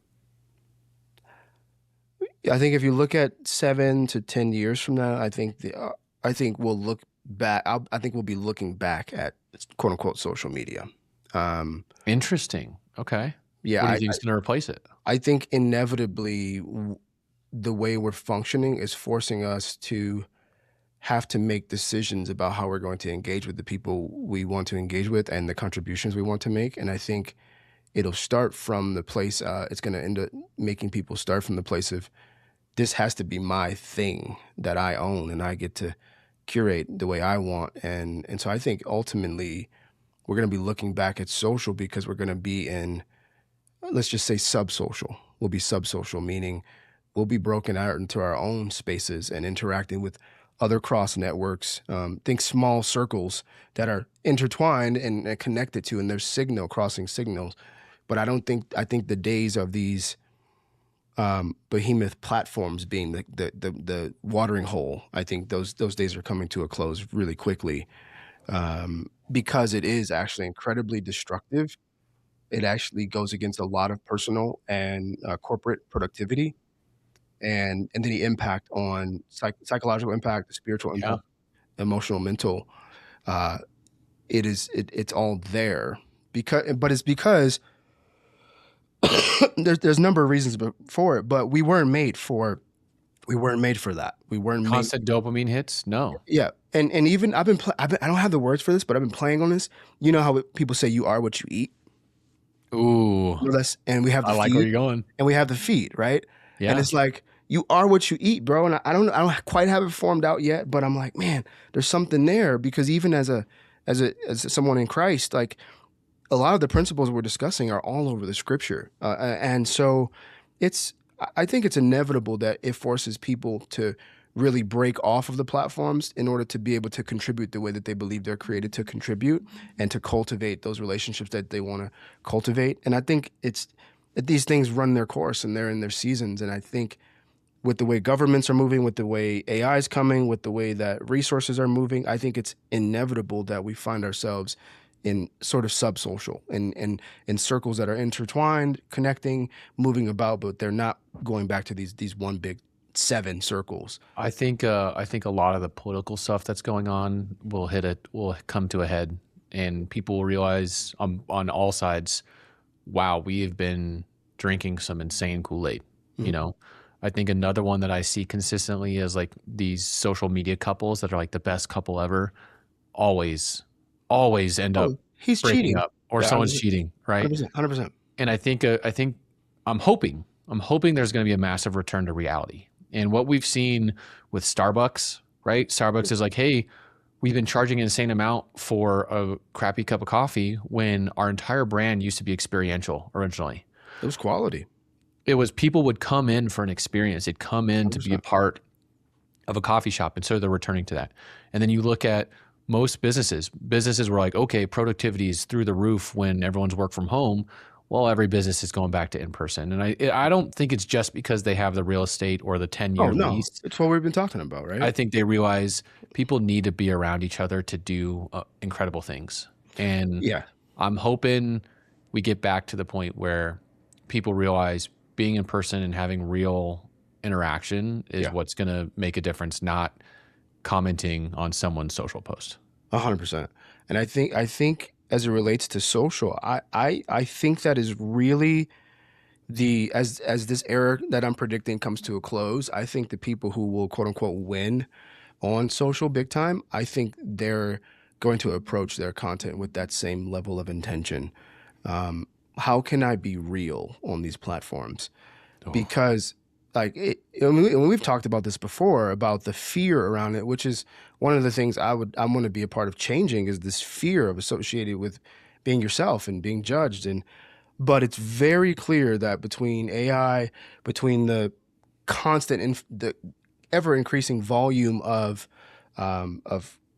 I think if you look at 7 to 10 years from now, I think we'll look back. I think we'll be looking back at quote unquote social media. Um, interesting. Okay. yeah, What do you think is going to replace it? I think inevitably the way we're functioning is forcing us to have to make decisions about how we're going to engage with the people we want to engage with and the contributions we want to make. And I think it'll start from the place, it's going to end up making people start from the place of this has to be my thing that I own and I get to curate the way I want. And so I think ultimately we're going to be looking back at social because we're going to be in, let's just say subsocial. We'll be subsocial, meaning we'll be broken out into our own spaces and interacting with other cross networks. Think small circles that are intertwined and connected to, and there's signal crossing signals. But I think the days of these behemoth platforms being the watering hole, I think those days are coming to a close really quickly because it is actually incredibly destructive. It actually goes against a lot of personal and corporate productivity, and then the impact on psychological impact, the spiritual Yeah. impact, emotional, mental. Uh, it's all there but it's because there's a number of reasons for it, but we weren't made for that. We weren't made. Constant dopamine hits? No. Yeah, and even I don't have the words for this, but I've been playing on this. You know how people say you are what you eat. Ooh, No less, and we have I the like where feed, you're going. and we have the feed, right? And Yeah. it's like you are what you eat, bro. And I don't quite have it formed out yet, but I'm like, man, there's something there because even as someone in Christ, like a lot of the principles we're discussing are all over the scripture, and so it's I think it's inevitable that it forces people to really break off of the platforms in order to be able to contribute the way that they believe they're created to contribute and to cultivate those relationships that they want to cultivate. And I think it's that these things run their course and they're in their seasons. And I think with the way governments are moving, with the way AI is coming, with the way that resources are moving, I think it's inevitable that we find ourselves in sort of subsocial and in circles that are intertwined, connecting, moving about, but they're not going back to these one big seven circles. I think a lot of the political stuff that's going on will come to a head, and people will realize on all sides, wow, we have been drinking some insane Kool-Aid. Mhm. You know, I think another one that I see consistently is like these social media couples that are like the best couple ever, always, always end up Oh, he's breaking cheating. up or Yeah, someone's cheating, right? 100%, 100%. And I think I'm hoping there's going to be a massive return to reality. And what we've seen with Starbucks, right? Starbucks is like, hey, we've been charging an insane amount for a crappy cup of coffee when our entire brand used to be experiential originally. It was quality. It was people would come in for an experience. They'd come in to be a 100%. part of a coffee shop. And so they're returning to that. And then you look at most businesses were like, okay, productivity is through the roof when everyone's work from home. Well, every business is going back to in person. And I don't think it's just because they have the real estate or the Oh, 10-year no. lease. It's what we've been talking about, I right? think they realize people need to be around each other to do incredible things. And Yeah. I'm hoping we get back to the point where people realize being in person and having real interaction is Yeah. what's going to make a difference, not commenting on someone's social post. 100%. And I think as it relates to social, I think that is really as this era that I'm predicting comes to a close, I think the people who will quote unquote win on social big time, I think they're going to approach their content with that same level of intention. How can I be real on these platforms? Oh, Because and we've talked about this before about the fear around it, which is one of the things I want to be a part of changing is this fear of associated with being yourself and being judged. And but it's very clear that between AI, between the the ever increasing volume of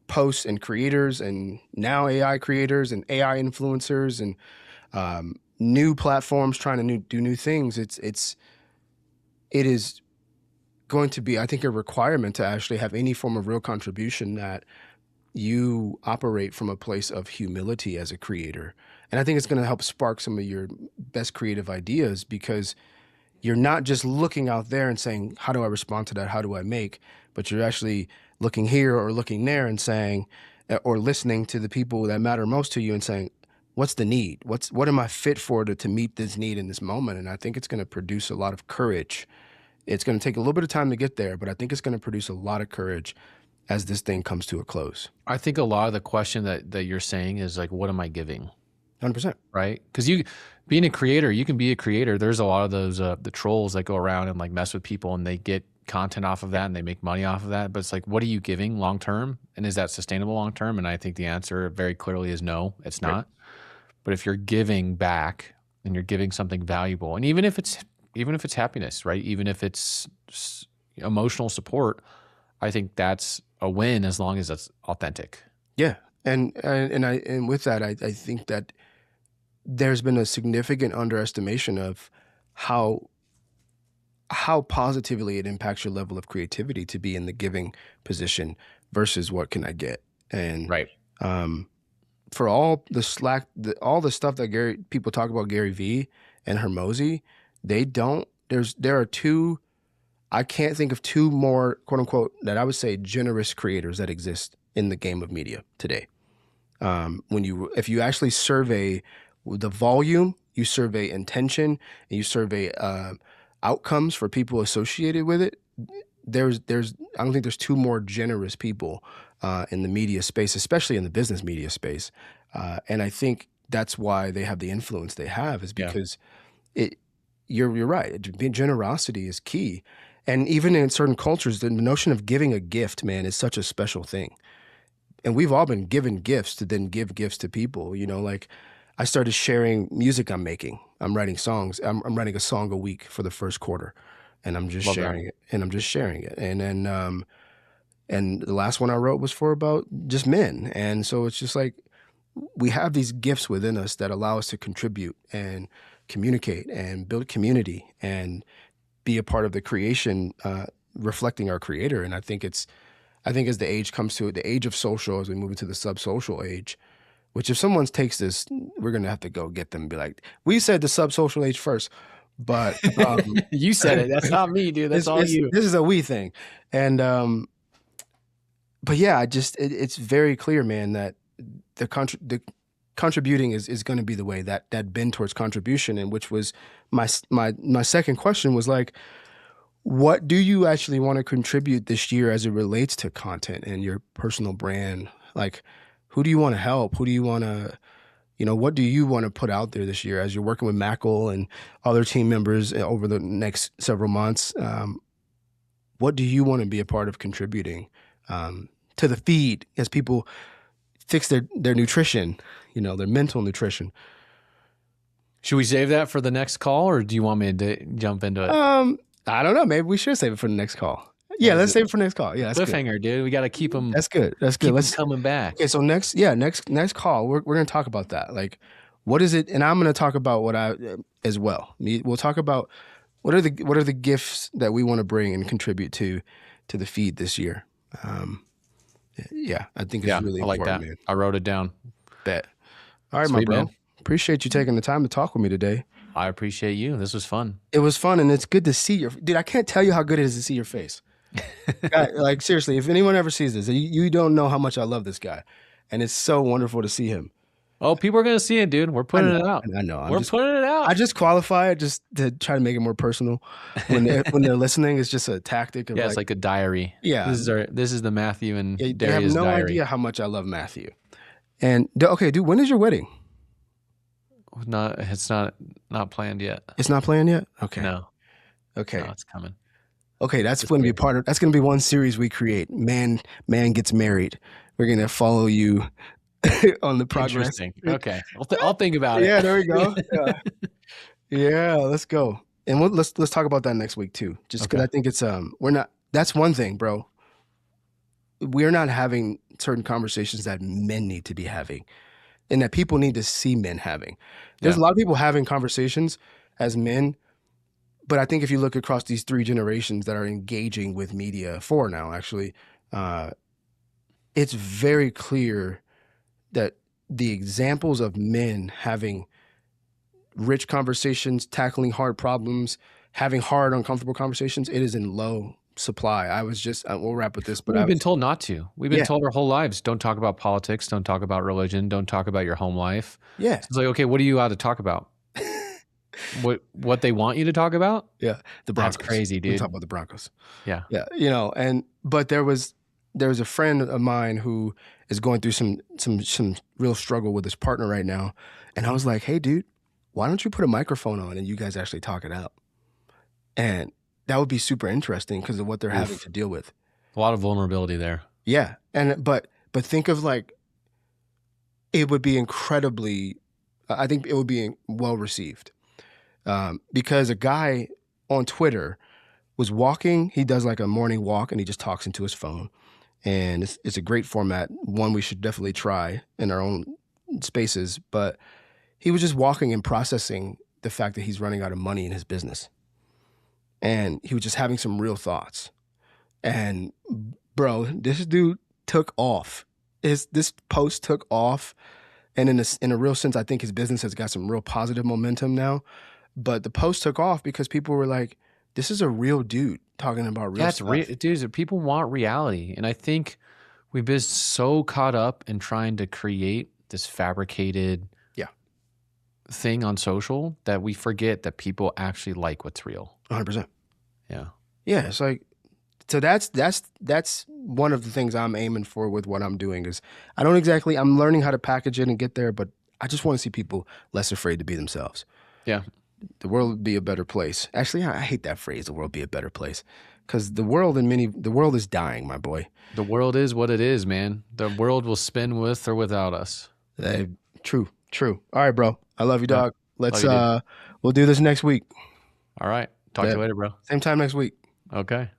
posts and creators, and now AI creators and AI influencers and new platforms trying to do new things, it is going to be, I think, a requirement to actually have any form of real contribution that you operate from a place of humility as a creator. And I think it's going to help spark some of your best creative ideas because you're not just looking out there and saying, how do I respond to that? How do I make? But you're actually looking here or looking there and saying, or listening to the people that matter most to you and saying, what's the need? What am I fit for to meet this need in this moment? And I think it's going to produce a lot of courage. It's going to take a little bit of time to get there, but I think it's going to produce a lot of courage as this thing comes to a close. I think a lot of the question that you're saying is like, what am I giving? 100%. Right? Because being a creator, you can be a creator. There's a lot of those the trolls that go around and like mess with people and they get content off of that and they make money off of that. But it's like, what are you giving long term? And is that sustainable long term? And I think the answer very clearly is no, it's Right. not. But if you're giving back and you're giving something valuable, and even if it's happiness, right? Even if it's emotional support, I think that's a win as long as it's authentic. Yeah. And with that, I think that there's been a significant underestimation of how positively it impacts your level of creativity to be in the giving position versus what can I get. And Right. for all the slack, all the stuff that people talk about Gary Vee and Hermosi, they don't. There are two. I can't think of two more quote unquote that I would say generous creators that exist in the game of media today. If you actually survey the volume, you survey intention, and you survey outcomes for people associated with it, there's I don't think there's two more generous people in the media space, especially in the business media space. And I think that's why they have the influence they have is Yeah. because you're right. Generosity is key. And even in certain cultures, the notion of giving a gift, man, is such a special thing. And we've all been given gifts to then give gifts to people. Like I started sharing music I'm making. I'm writing songs. I'm writing a song a week for the first quarter, and I'm just Love that. sharing it. And I'm just sharing it. And then and the last one I wrote was for about just men. And so it's just like we have these gifts within us that allow us to contribute and communicate and build community and be a part of the creation, reflecting our creator. And I think as the age comes to it, the age of social, as we move into the sub-social age, which if someone takes this, we're going to have to go get them and be like, we said the sub-social age first, but You said it. That's not me, dude. That's all you. this is a we thing. And, but yeah, it's very clear, man, that contributing is going to be the way that bend towards contribution, and which was my second question was like, what do you actually want to contribute this year as it relates to content and your personal brand? Like, who do you want to help? Who do you want to, what do you want to put out there this year as you're working with Mackle and other team members over the next several months? What do you want to be a part of contributing to the feed as people fix their nutrition, their mental nutrition? Should we save that for the next call, or do you want me to jump into it? I don't know. Maybe we should save it for the next call. Yeah, let's save it for the next call. Yeah, that's cliffhanger, good. Dude. We got to keep them. That's good. That's good. Let's coming back. Okay, so next call, we're gonna talk about that. Like, what is it? And I'm gonna talk about what I as well. We'll talk about what are the gifts that we want to bring and contribute to the feed this year. Yeah, I think it's really I like important, that. man. I wrote it down. Bet. All right, Sweet, my bro. man. Appreciate you taking the time to talk with me today. I appreciate you. This was fun. It was fun, and it's good to see your dude. I can't tell you how good it is to see your face. God, like seriously, if anyone ever sees this, you don't know how much I love this guy, and it's so wonderful to see him. Oh, people are gonna see it, dude. We're putting it out. I know. We're putting it out. I just qualify it just to try to make it more personal. When they're listening, it's just a tactic of it's like a diary. Yeah, this is the Matthew and they Darius have no diary. idea how much I love Matthew. And okay, dude, when is your wedding? It's not planned yet. It's not planned yet. Okay. No. Okay. No, it's coming. Okay, that's going to be that's going to be one series we create. Man gets married. We're going to follow you on the progress. Interesting. Okay. I'll think about it. Yeah, there we go. Yeah, let's go. And let's talk about that next week too. Just because I think it's that's one thing, bro. We're not having certain conversations that men need to be having, and that people need to see men having. There's a lot of people having conversations as men. But I think if you look across these 3 generations that are engaging with media, 4 now actually, it's very clear that the examples of men having rich conversations, tackling hard problems, having hard, uncomfortable conversations, it is in low supply. I was just, we'll wrap with this, but we've been told not to. We've been told our whole lives, don't talk about politics, don't talk about religion, don't talk about your home life. Yeah. So it's like, okay, what are you allowed to talk about? What they want you to talk about? Yeah, the Broncos. That's crazy, dude. We talk about the Broncos. Yeah, but there was a friend of mine who is going through some real struggle with his partner right now, and I was like, hey, dude, why don't you put a microphone on and you guys actually talk it out? And that would be super interesting because of what they're having to deal with. A lot of vulnerability there. Yeah, but think of like, it would be incredibly. I think it would be well received. Because a guy on Twitter was walking. He does like a morning walk and he just talks into his phone. And it's a great format, one we should definitely try in our own spaces. But he was just walking and processing the fact that he's running out of money in his business. And he was just having some real thoughts. And bro, this dude took off. This post took off. And in a real sense, I think his business has got some real positive momentum now. But the post took off because people were like, this is a real dude talking about real stuff. Dude, people want reality. And I think we've been so caught up in trying to create this fabricated thing on social that we forget that people actually like what's real. 100%. Yeah. Yeah, it's like, so that's one of the things I'm aiming for with what I'm doing is I'm learning how to package it and get there, but I just want to see people less afraid to be themselves. Yeah. The world would be a better place. Actually, I hate that phrase, the world be a better place. Because the world is dying, my boy. The world is what it is, man. The world will spin with or without us. True. All right, bro. I love you, dog. Let's you, we'll do this next week. All right. Talk to you later, bro. Same time next week. Okay.